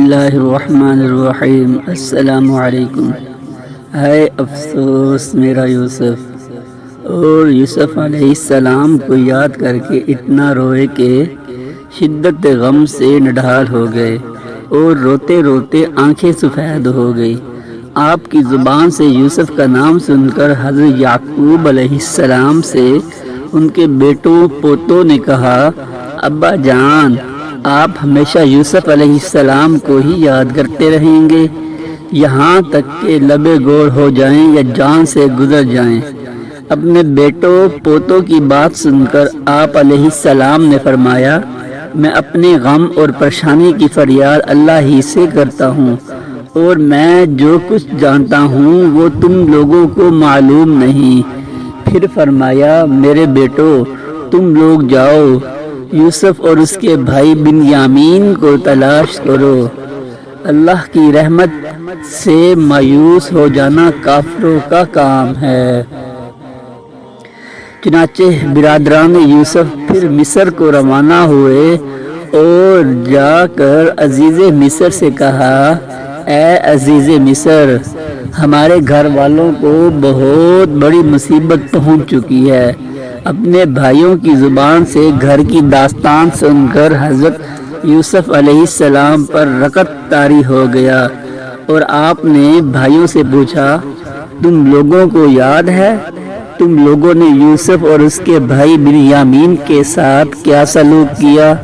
اللہ الرحمن الرحیم۔ السلام علیکم۔ ہے افسوس میرا یوسف، اور یوسف علیہ السلام کو یاد کر کے اتنا روئے کہ شدت غم سے نڈھال ہو گئے اور روتے روتے آنکھیں سفید ہو گئی۔ آپ کی زبان سے یوسف کا نام سن کر حضرت یعقوب علیہ السلام سے ان کے بیٹوں پوتوں نے کہا، ابا جان، آپ ہمیشہ یوسف علیہ السلام کو ہی یاد کرتے رہیں گے یہاں تک کہ لبے گوڑ ہو جائیں یا جان سے گزر جائیں۔ اپنے بیٹوں پوتوں کی بات سن کر آپ علیہ السلام نے فرمایا، میں اپنے غم اور پریشانی کی فریاد اللہ ہی سے کرتا ہوں، اور میں جو کچھ جانتا ہوں وہ تم لوگوں کو معلوم نہیں۔ پھر فرمایا، میرے بیٹو، تم لوگ جاؤ، یوسف اور اس کے بھائی بنیامین کو تلاش کرو۔ اللہ کی رحمت سے مایوس ہو جانا کافروں کا کام ہے۔ چنانچہ برادران یوسف پھر مصر کو روانہ ہوئے اور جا کر عزیز مصر سے کہا، اے عزیز مصر، ہمارے گھر والوں کو بہت بڑی مصیبت پہنچ چکی ہے۔ اپنے بھائیوں کی زبان سے گھر کی داستان سن کر حضرت یوسف علیہ السلام پر رقت طاری ہو گیا، اور آپ نے بھائیوں سے پوچھا، تم لوگوں کو یاد ہے تم لوگوں نے یوسف اور اس کے بھائی بنیامین کے ساتھ کیا سلوک کیا؟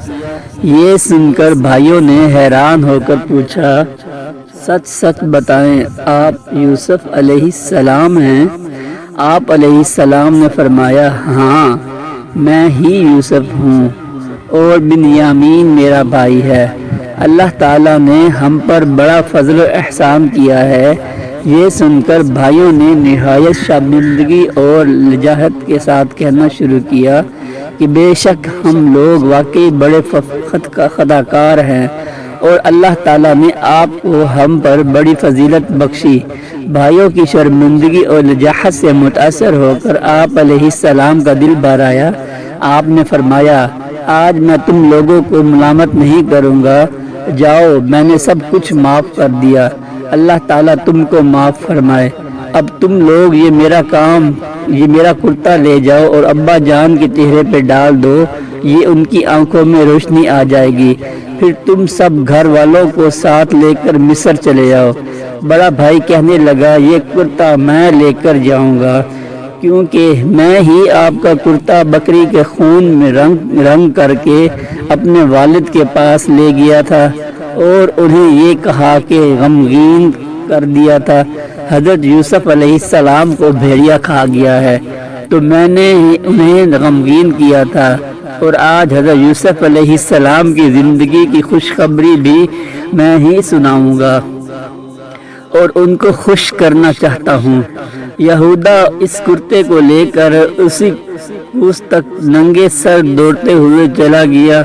یہ سن کر بھائیوں نے حیران ہو کر پوچھا، سچ سچ بتائیں، آپ یوسف علیہ السلام ہیں؟ آپ علیہ السلام نے فرمایا، ہاں، میں ہی یوسف ہوں اور بنیامین میرا بھائی ہے۔ اللہ تعالیٰ نے ہم پر بڑا فضل و احسان کیا ہے۔ یہ سن کر بھائیوں نے نہایت شرمندگی اور لجاجت کے ساتھ کہنا شروع کیا کہ بے شک ہم لوگ واقعی بڑے خطا کار ہیں، اور اللہ تعالیٰ نے آپ کو ہم پر بڑی فضیلت بخشی۔ بھائیوں کی شرمندگی اور لجاجت سے متاثر ہو کر آپ علیہ السلام کا دل بھر آیا۔ آپ نے فرمایا، آج میں تم لوگوں کو ملامت نہیں کروں گا، جاؤ، میں نے سب کچھ معاف کر دیا، اللہ تعالیٰ تم کو معاف فرمائے۔ اب تم لوگ یہ میرا کرتا لے جاؤ اور ابا جان کے چہرے پہ ڈال دو، یہ ان کی آنکھوں میں روشنی آ جائے گی۔ پھر تم سب گھر والوں کو ساتھ لے کر مصر چلے جاؤ۔ بڑا بھائی کہنے لگا، یہ کرتا میں لے کر جاؤں گا، کیونکہ میں ہی آپ کا کرتا بکری کے خون میں رنگ کر کے اپنے والد کے پاس لے گیا تھا اور انہیں یہ کہا کہ غمگین کر دیا تھا، حضرت یوسف علیہ السلام کو بھیڑیا کھا گیا ہے، تو میں نے انہیں غمگین کیا تھا، اور آج حضرت یوسف علیہ السلام کی زندگی کی خوشخبری بھی میں ہی سناؤں گا اور ان کو خوش کرنا چاہتا ہوں۔ یہودا اس کرتے کو لے کر اسی کوس تک ننگے سر دوڑتے ہوئے چلا گیا۔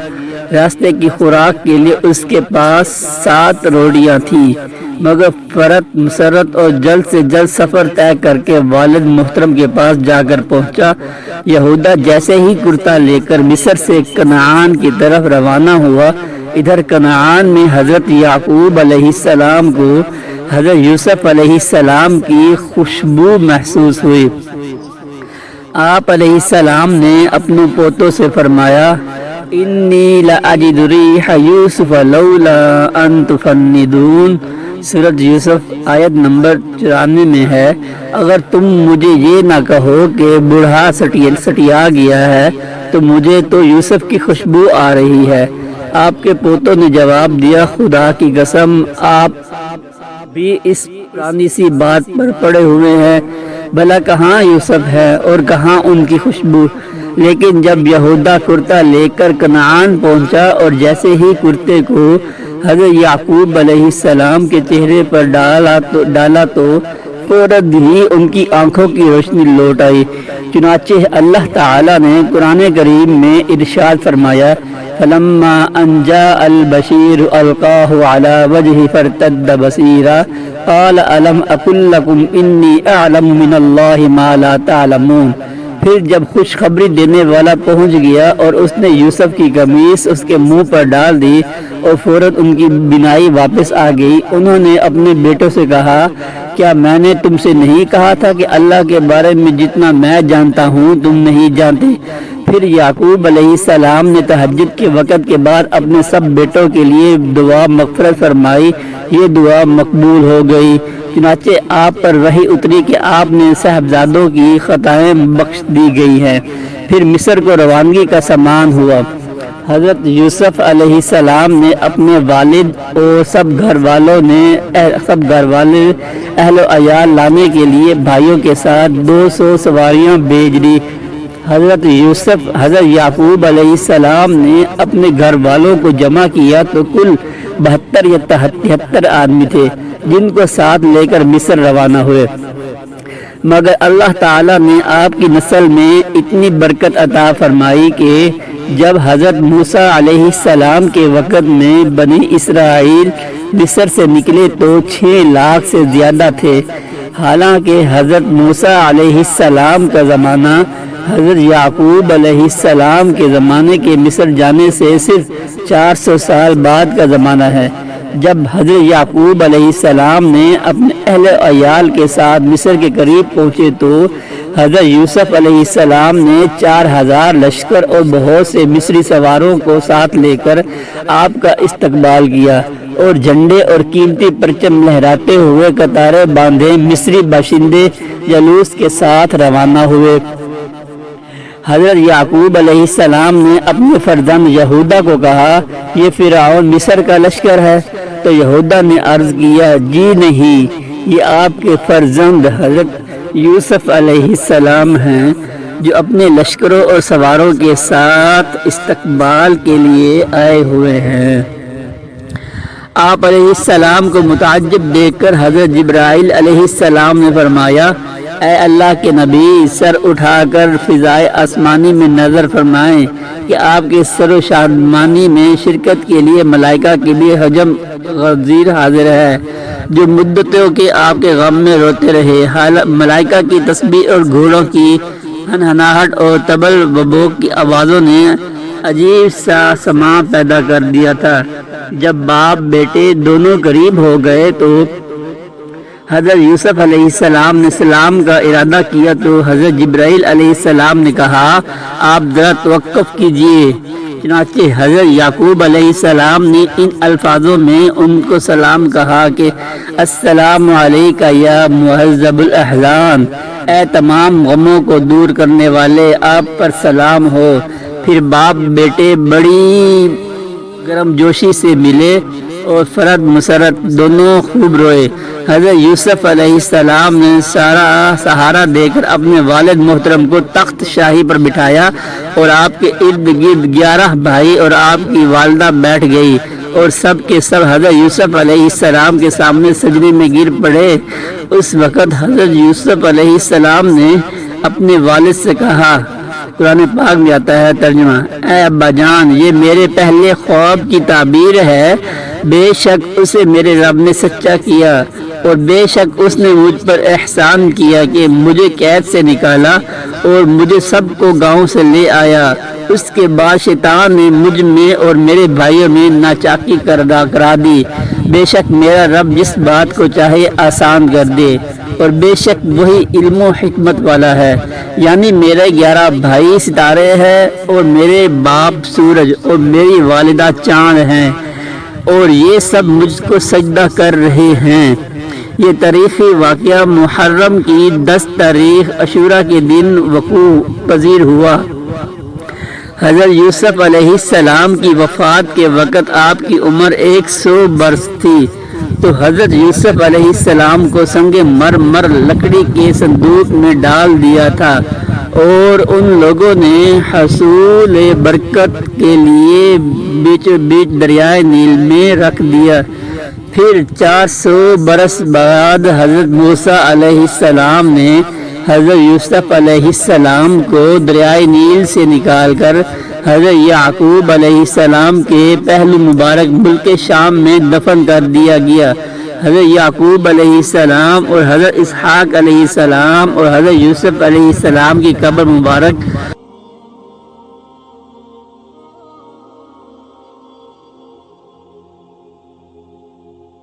راستے کی خوراک کے لیے اس کے پاس 7 روٹیاں تھیں، مگر فرت مسرت اور جلد سے جلد سفر طے کر کے والد محترم کے پاس جا کر پہنچا۔ یہودا جیسے ہی کرتا لے کر مصر سے کنعان کی طرف روانہ ہوا، ادھر کنعان میں حضرت یعقوب علیہ السلام کو حضرت یوسف علیہ السلام کی خوشبو محسوس ہوئی۔ آپ علیہ السلام نے اپنے پوتوں سے فرمایا، انی لأجد ریح یوسف لولا ان تفندون۔ سورۃ یوسف آیت نمبر 94 میں ہے، اگر تم مجھے یہ نہ کہو کہ بوڑھا سٹیا گیا ہے تو مجھے تو یوسف کی خوشبو آ رہی ہے۔ آپ کے پوتوں نے جواب دیا، خدا کی قسم، آپ بھی اس پرانی سی بات پر پڑے ہوئے ہیں، بھلا کہاں یوسف ہے اور کہاں ان کی خوشبو؟ لیکن جب یہودا کرتا لے کر کنعان پہنچا اور جیسے ہی کرتے کو حضرت یعقوب علیہ السلام کے چہرے پر ڈالا تو فوراً ہی ان کی آنکھوں کی روشنی لوٹ آئی۔ چنانچہ اللہ تعالیٰ نے قرآن کریم میں ارشاد فرمایا، فلما ان جاء البشیر القاہ علی وجہ فارتد بصیرا قال الم اقل لکم انی اعلم من اللہ ما لا تعلمون۔ پھر جب خوشخبری دینے والا پہنچ گیا اور اس نے یوسف کی قمیص اس کے منہ پر ڈال دی اور فوراً ان کی بینائی واپس آ گئی، انہوں نے اپنے بیٹوں سے کہا، کیا میں نے تم سے نہیں کہا تھا کہ اللہ کے بارے میں جتنا میں جانتا ہوں تم نہیں جانتے؟ پھر یعقوب علیہ السلام نے تہجد کے وقت کے بعد اپنے سب بیٹوں کے لیے دعا مغفرت فرمائی، یہ دعا مقبول ہو گئی۔ چنانچہ آپ پر وحی اتری کہ آپ نے صاحبزادوں کی خطائیں بخش دی گئی ہیں۔ پھر مصر کو روانگی کا سامان ہوا۔ حضرت یوسف علیہ السلام نے اپنے والد اور سب گھر والے اہل و عیال لانے کے لیے بھائیوں کے ساتھ 200 سواریاں بھیج دی۔ حضرت یعقوب علیہ السلام نے اپنے گھر والوں کو جمع کیا تو کل 72 یا 73 آدمی تھے جن کو ساتھ لے کر مصر روانہ ہوئے، مگر اللہ تعالیٰ نے آپ کی نسل میں اتنی برکت عطا فرمائی کہ جب حضرت موسیٰ علیہ السلام کے وقت میں بنی اسرائیل مصر سے نکلے تو 6 لاکھ سے زیادہ تھے، حالانکہ حضرت موسیٰ علیہ السلام کا زمانہ حضرت یعقوب علیہ السلام کے زمانے کے مصر جانے سے صرف 400 سال بعد کا زمانہ ہے۔ جب حضرت یعقوب علیہ السلام نے اپنے اہل و عیال کے ساتھ مصر کے قریب پہنچے تو حضرت یوسف علیہ السلام نے 4000 لشکر اور بہت سے مصری سواروں کو ساتھ لے کر آپ کا استقبال کیا اور جھنڈے اور قیمتی پرچم لہراتے ہوئے قطاریں باندھے مصری باشندے جلوس کے ساتھ روانہ ہوئے۔ حضرت یعقوب علیہ السلام نے اپنے فرزند یہودا کو کہا، یہ فرعون مصر کا لشکر ہے؟ تو یہودا نے عرض کیا، جی نہیں، یہ آپ کے فرزند حضرت یوسف علیہ السلام ہیں جو اپنے لشکروں اور سواروں کے ساتھ استقبال کے لیے آئے ہوئے ہیں۔ آپ علیہ السلام کو متعجب دیکھ کر حضرت جبرائیل علیہ السلام نے فرمایا، اے اللہ کے نبی، سر اٹھا کر فضائے آسمانی میں نظر فرمائیں کہ آپ کے سر و شادمانی میں شرکت کے لیے ملائکہ کی بھی حجم غزیر حاضر ہے جو مدتوں کے آپ کے غم میں روتے رہے۔ ملائکہ کی تسبیح اور گھوڑوں کی ہنہناہٹ اور طبل و بوق کی آوازوں نے عجیب سا سماع پیدا کر دیا تھا۔ جب باپ بیٹے دونوں قریب ہو گئے تو حضرت یوسف علیہ السلام نے سلام کا ارادہ کیا تو حضرت جبرائیل علیہ السلام نے کہا، آپ ذرا توقف کیجیے۔ چنانچہ حضرت یعقوب علیہ السلام نے ان الفاظوں میں ان کو سلام کہا کہ السلام علیکہ یا مہذب الاحزان، اے تمام غموں کو دور کرنے والے، آپ پر سلام ہو۔ پھر باپ بیٹے بڑی گرم جوشی سے ملے اور فرد مسرت دونوں خوب روئے۔ حضرت یوسف علیہ السلام نے سہارا دے کر اپنے والد محترم کو تخت شاہی پر بٹھایا اور آپ کے ارد گرد 11 بھائی اور آپ کی والدہ بیٹھ گئی اور سب کے سب حضرت یوسف علیہ السلام کے سامنے سجدے میں گر پڑے۔ اس وقت حضرت یوسف علیہ السلام نے اپنے والد سے کہا، قرآن پاک میں آتا ہے ترجمہ، اے ابا جان، یہ میرے پہلے خواب کی تعبیر ہے، بے شک اسے میرے رب نے سچا کیا اور بے شک اس نے مجھ پر احسان کیا کہ مجھے قید سے نکالا اور مجھے سب کو گاؤں سے لے آیا۔ اس کے بعد شیطان نے مجھ میں اور میرے بھائیوں میں ناچاکی کرا دی۔ بے شک میرا رب جس بات کو چاہے آسان کر دے اور بے شک وہی علم و حکمت والا ہے۔ یعنی میرے 11 بھائی ستارے ہیں اور میرے باپ سورج اور میری والدہ چاند ہیں اور یہ سب مجھ کو سجدہ کر رہے ہیں۔ یہ تاریخی واقعہ محرم کی 10 تاریخ عاشوراء کے دن وقوع پذیر ہوا۔ حضرت یوسف علیہ السلام کی وفات کے وقت آپ کی عمر 100 برس تھی تو حضرت یوسف علیہ السلام کو سنگ مرمر لکڑی کے صندوق میں ڈال دیا تھا اور ان لوگوں نے حصول برکت کے لیے بیچو بیچ دریائے نیل میں رکھ دیا۔ پھر 400 برس بعد حضرت موسیٰ علیہ السلام نے حضرت یوسف علیہ السلام کو دریائے نیل سے نکال کر حضرت یعقوب علیہ السلام کے پہلو مبارک ملک شام میں دفن کر دیا گیا۔ حضرت یعقوب علیہ السلام اور حضرت اسحاق علیہ السلام اور حضرت یوسف علیہ السلام کی قبر مبارک